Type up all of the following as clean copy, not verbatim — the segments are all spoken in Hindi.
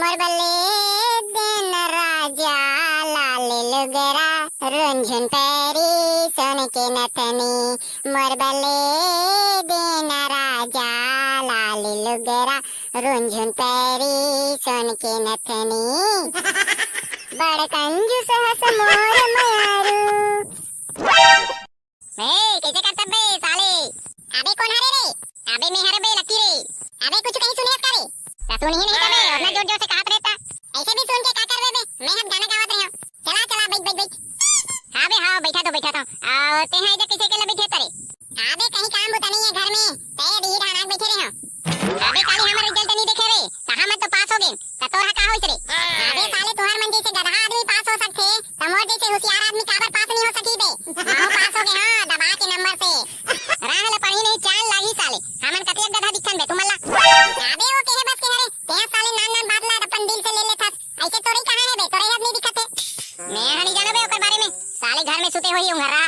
मोर बल्ले दिन राजा लाल लुगरा रुंझुन पैरी सोने के नथनी। मोर बल्ले दिन राजा लाल लुगरा रुंझुन पैरी सोने के नथनी। बड़ कंजूस हस मोर मयारू। कैसे करता बे साले? अबे कौन हरे रे? अबे मैं हरे बे लकी रे। अबे कुछ कहीं सुनिए करे सुन ही नहीं तबे और ना जोर जोर से कहत रहता। ऐसे भी सुन के का करबे बे? मैं हम गाना गावत रहियो। चला चला बैठ। हां बे हां बैठा तो और ते है जे किसे के ले बैठे तरे? अबे कहीं काम बुता नहीं है घर में ते दी ढाना बैठे रहे हो। अबे काली हमर रिजल्ट नहीं देखे रे कहां मत तो पास हो गए त तोरा का होइस रे? अबे साले तोहर मन जैसे गधा आदमी पास हो सकथे तमोर जैसे होशियार आदमी काबर पास नहीं हो सकी बे? हां पास हो गए हां दबा के नंबर से। राहल पढ़ी नहीं चाल लागी साले हमन कतिया गधा दिखन बे तुमला। अबे वो केहे बस के हरे ते साले नान बात ला अपन दिल से ले लेथस ऐसे तोरी कहां है बे? तोरे याद नहीं दिखत है। मैं हनी जानो बे ओकर बारे में साले घर में सुते होई हूं घरा।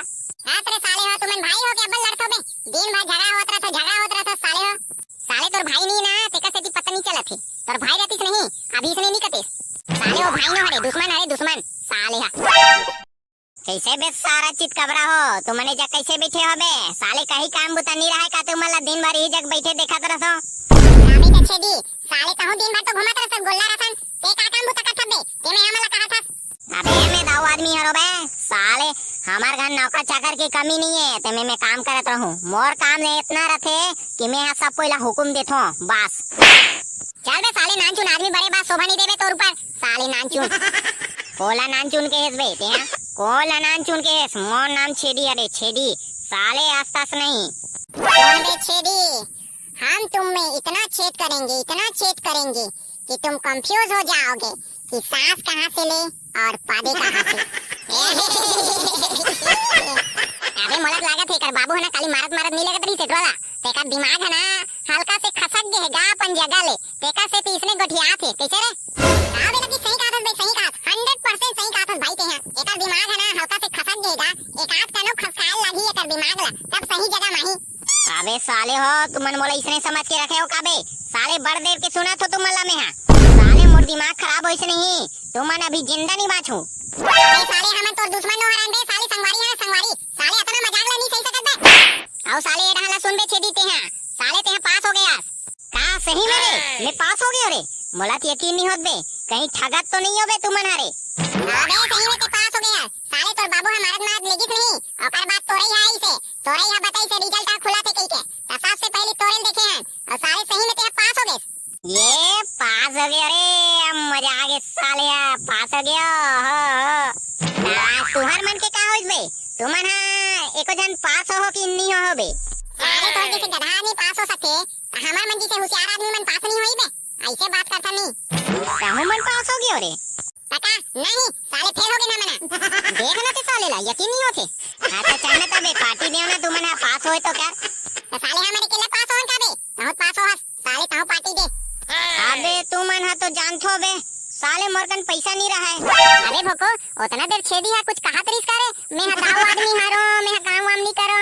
हां तेरे साले हो तुमन भाई हो के अब्बल लड़तो बे दिन भर झगड़ा होत रहता साले हो। साले तोर भाई नहीं ना तेका सेती पता नहीं चलत है तोर भाई रहतिस नहीं अभी इसने नहीं कते साले वो भाई न हरे दुश्मन साले हा। कैसे बे सारा चित कबरा हो तुमने जग कैसे बैठे हो बे? साले कहीं काम बुता नहीं रहा का तुमला दिन भर ही जग बैठे देखत रहो। अबे त छेदी साले कहूं दिन भर तो घुमत रह सब गोल्ला रसन ते का काम बुता करत बे? ते में हमला कहा था। अबे मैं दाऊ आदमी हरो बे साले हमार घर नौकर चाकर की कमी नहीं है ते मैं काम करत रहूं। मोर काम ने इतना रथे कि मैं सब कोई ला हुकुम देथो बस। चल बे साले नानचुन आदमी बड़े बात शोभा नहीं देबे तोर ऊपर साले नानचुन। कोला नानचुन के हेस बे ते कोला नानचुन के हेस मोर नाम छेदी अरे छेदी साले आसपास नहीं। कौन बे छेदी? हम तुम में इतना छेद करेंगे कि तुम कंफ्यूज हो जाओगे कि सांस कहां से ले और पादे कहां से। अबे मोलक लागत है कर बाबू है ना खाली मारत नहीं लगत रही सेटवाला तेका दिमाग है ना हल्का से खसक गए गा अपन जगह ले तेका से तीसने गठिया थे कैसे रे? अबे लगी सही कहा बे सही कहा 100% सही कहा भाई ते हैं एका दिमाग है ना हल्का से खसक गएगा एक आध कनो खसकाए लगी एकर दिमाग ला तब सही जगह माही। अबे साले हो तुमन मोला इसने समझ के रखे हो काबे साले बड़ देर के सुना तो तुमला में हां साले मोर दिमाग खराब होइस नहीं तुमन अभी जिंदा नहीं बाछू। अबे साले हमन तोर दुश्मन नो हरान बे साले संगवारी है संगवारी साले इतना मजाक ला नहीं सही सकत बे। आओ साले ये ढाला सुन बे छेदी ते हैं साले ते पास हो गया का सही में रे? मैं पास हो गया रे मोला तो यकीन नहीं होत बे कहीं ठगत तो नहीं हो बे तुमन हरे? अबे सही में ते पास हो गया साले तोर बाबू हमारत मारत लेगिस नहीं ओकर बात तोरे ही आई से तोरे ही बताई से रिजल्ट आ खुला थे कई के त सबसे पहले तोरे देखे हैं और साले सही में ते पास हो गए। ये पास हो गया रे अब मजा आ गया साले पास हो गया हो तुहर मन के का होइस बे? तुमन हां एको जन पास हो कि नहीं हो बे? साले तोर जैसे गधा नहीं पास हो सके हमार मन जैसे होशियार आदमी मन पास नहीं होई बे ऐसे बात करता नहीं। कहूं मन पास हो गयो रे? पता नहीं साले फेल हो गए ना मना देख ना ते साले ला यकीन नहीं होते। हां तो चल ना तबे पार्टी देओ ना तुमन पास होए तो क्या तो साले हमारे के लिए पास होन का बे बहुत पास हो साले ताऊ पार्टी दे। अबे तुमन हा तो जानथो बे साले मोरकन पैसा नहीं रहा है। अरे भोको उतना देर छेदी है कुछ कहा तरीस करे मैं दाऊ आदमी हारो मैं काम वाम नहीं करो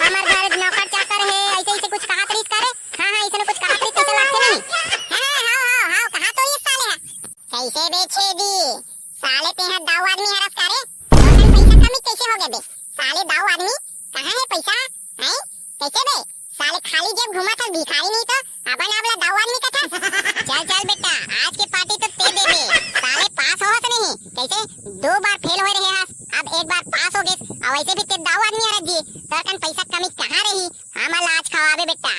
हमार घर नौकर चाकर है ऐसे कुछ कहा तरीस करे। हां इसने कुछ कहा तरीस कैसे लगते नहीं हां कहा तो ये साले है कैसे बे छेदी साले ते हैं दाऊ आदमी हरस करे तोहन पैसा कमी कैसे हो गए बे? साले दाऊ आदमी कहां है पैसा हैं कैसे बे? साले खाली जेब घुमा था भिखारी नहीं तो अपन आपला दाऊ आदमी का था। चल बेटा आज की पार्टी तो ते दे बे साले पास हो नहीं कैसे 2 बार फेल हो रहे हैं अब 1 बार पास हो गए और वैसे भी ते दाऊ आदमी हरस जी तोहन पैसा कमी कहां रही हमला आज खवाबे बेटा।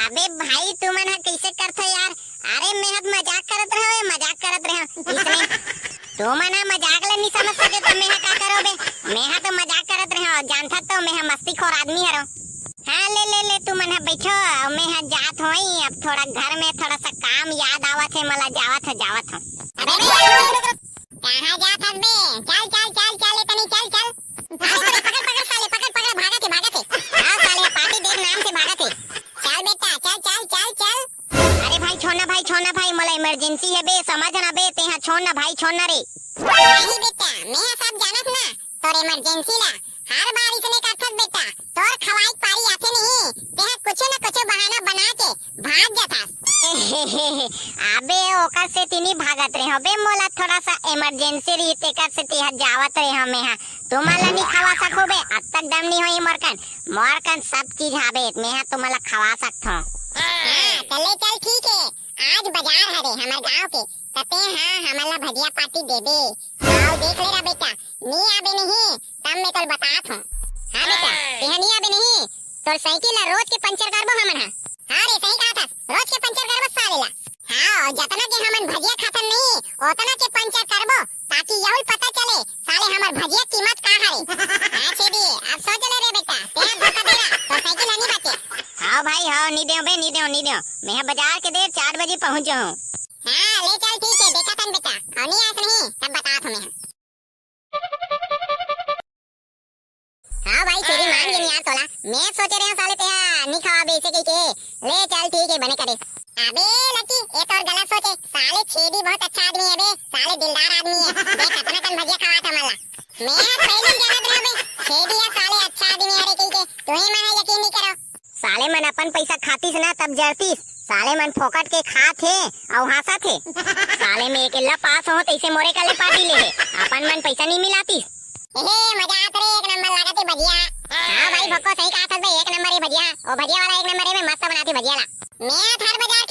अबे भाई तुमन कैसे करथो यार? अरे मैं अब मजाक करत रहो इसने तुमन मजाक ले नहीं समझ सके तो मैं का करो बे? मैं तो मजाक करत रहो जानथा तो मैं मस्तीखोर आदमी हरो। हाँ ले तुमन बैठो मैं जात होई अब थोड़ा घर में थोड़ा सा काम याद आवत है मला जावत हो। अबे कहां जात हस बे? चल तनी चल अरे पकड़ साले पकड़ भागत है हां साले पार्टी देख नाम से भागत है चल बेटा चल। अरे भाई छोड़ना भाई मला इमरजेंसी है बे समझ ना बे ते छोड़ना रे। नहीं बेटा मैं सब जानत ना तोर इमरजेंसी ला हर बार इसने करथस बेटा तोर खवाई पारी आथे नहीं ते कुछ ना कुछ बहाना बना के भाग जाथस। अबे ओका से तिनी भागत रहे अबे मोला थोड़ा सा इमरजेंसी रही तेका से तिहा जावत रहे हमें हां तुम्हाला नहीं खवा सको बे अब तक दम नहीं होई मोरकन सब चीज हाबे मैं हां तुम्हाला खवा सकथो हां चले चल ठीक है आज बाजार हरे हमर गांव के तते हां हमला भजिया पार्टी दे दे आओ देख ले रा बेटा नहीं आबे नहीं तब मैं तोल बतात हूं हां बेटा तेहा नहीं आबे नहीं तोर साइकिल रोज के पंचर करबो हमन हां हां रे सही कहा था रोज के पंचर करबो सालेला हां जतना के हमन भजिया खातन नहीं ओतना के पंचर करबो ताकि यही पता चले साले हमर भजिया कीमत का हरे हां छेदी अब सोच ले रे बेटा तेरा धोखा देगा तो साइकिल नहीं बचे हां भाई हां नहीं देओ बे नहीं देओ मैं बाजार के देर 4 बजे पहुंच जाऊं हां ले चल ठीक है देखा तन बेटा और नहीं आस नहीं तब बता तुम्हें हां भाई तेरी मान गई यार तोला मैं सोच रहे हूं साले तेरा नहीं खवा बेचे के ले चल ठीक है बने करे अबे लकी ये तो गलत सोचे साले छेदी बहुत अच्छा आदमी है बे साले दिलदार आदमी है देख कितना कन भजिया खावा था मला मैं पहले जानत रहा बे छेदी या साले अच्छा आदमी है रे के तोहे मन यकीन नहीं करो साले मन अपन पैसा खातीस ना तब जरतीस साले मन फोकट के खात है और हंसा थे साले में अकेला पास हो तैसे मोरे काले पार्टी ले अपन मन पैसा नहीं मिलातीस एहे मजा आत रे एक नंबर लागत है भजिया हां भाई भक्को सही कहा था बे एक नंबर है भजिया ओ भजिया वाला एक नंबर है मैं मस्त बनाती भजिया ला मैं हर बाजार